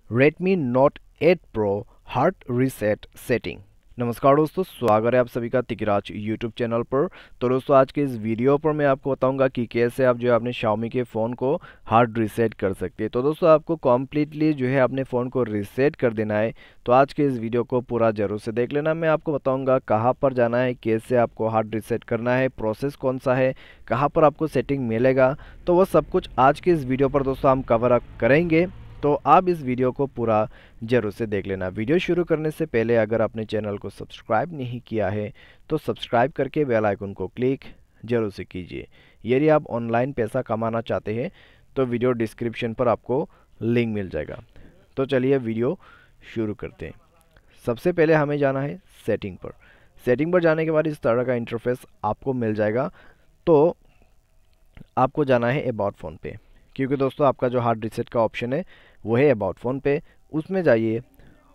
Redmi Note 8 Pro hard reset setting. नमस्कार दोस्तों, स्वागत है आप सभी का तिकराज यूट्यूब चैनल पर। तो दोस्तों आज के इस वीडियो पर मैं आपको बताऊंगा कि कैसे आप जो है अपने Xiaomi के फ़ोन को हार्ड रीसेट कर सकते हैं। तो दोस्तों आपको कम्प्लीटली जो है अपने फ़ोन को रीसेट कर देना है। तो आज के इस वीडियो को पूरा ज़रूर से देख लेना। मैं आपको बताऊँगा कहाँ पर जाना है, कैसे आपको हार्ड रीसेट करना है, प्रोसेस कौन सा है, कहाँ पर आपको सेटिंग मिलेगा। तो वह सब कुछ आज के इस वीडियो पर दोस्तों हम कवर अप करेंगे। तो आप इस वीडियो को पूरा ज़रूर से देख लेना। वीडियो शुरू करने से पहले अगर आपने चैनल को सब्सक्राइब नहीं किया है तो सब्सक्राइब करके बेल आइकन को क्लिक ज़रूर से कीजिए। यदि आप ऑनलाइन पैसा कमाना चाहते हैं तो वीडियो डिस्क्रिप्शन पर आपको लिंक मिल जाएगा। तो चलिए वीडियो शुरू करते हैं। सबसे पहले हमें जाना है सेटिंग पर। सेटिंग पर जाने के बाद इस तरह का इंटरफेस आपको मिल जाएगा। तो आपको जाना है अबाउट फ़ोन पे, क्योंकि दोस्तों आपका जो हार्ड रीसेट का ऑप्शन है वो है अबाउट फ़ोन पे। उसमें जाइए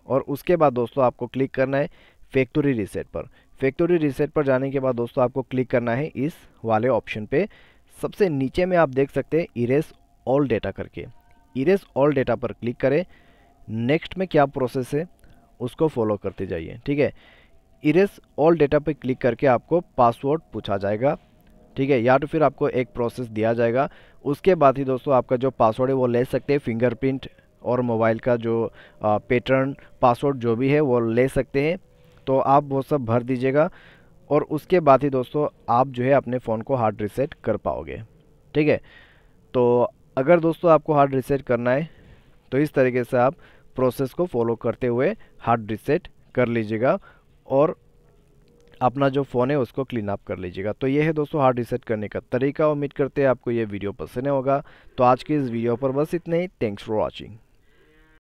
और उसके बाद दोस्तों आपको क्लिक करना है फैक्ट्री रीसेट पर। फैक्ट्री रीसेट पर जाने के बाद दोस्तों आपको क्लिक करना है इस वाले ऑप्शन पे। सबसे नीचे में आप देख सकते हैं इरेज ऑल डेटा करके। इरेज ऑल डेटा पर क्लिक करें। नेक्स्ट में क्या प्रोसेस है उसको फॉलो करते जाइए, ठीक है। इरेज ऑल डेटा पर क्लिक करके आपको पासवर्ड पूछा जाएगा, ठीक है, या तो फिर आपको एक प्रोसेस दिया जाएगा। उसके बाद ही दोस्तों आपका जो पासवर्ड है वो ले सकते हैं। फिंगरप्रिंट और मोबाइल का जो पैटर्न पासवर्ड जो भी है वो ले सकते हैं। तो आप वो सब भर दीजिएगा और उसके बाद ही दोस्तों आप जो है अपने फ़ोन को हार्ड रीसेट कर पाओगे, ठीक है। तो अगर दोस्तों आपको हार्ड रीसेट करना है तो इस तरीके से आप प्रोसेस को फॉलो करते हुए हार्ड रीसेट कर लीजिएगा और अपना जो फ़ोन है उसको क्लीन अप कर लीजिएगा। तो ये है दोस्तों हार्ड रीसेट करने का तरीका। उम्मीद करते हैं आपको ये वीडियो पसंद होगा। तो आज की इस वीडियो पर बस इतना ही। Thanks for watching.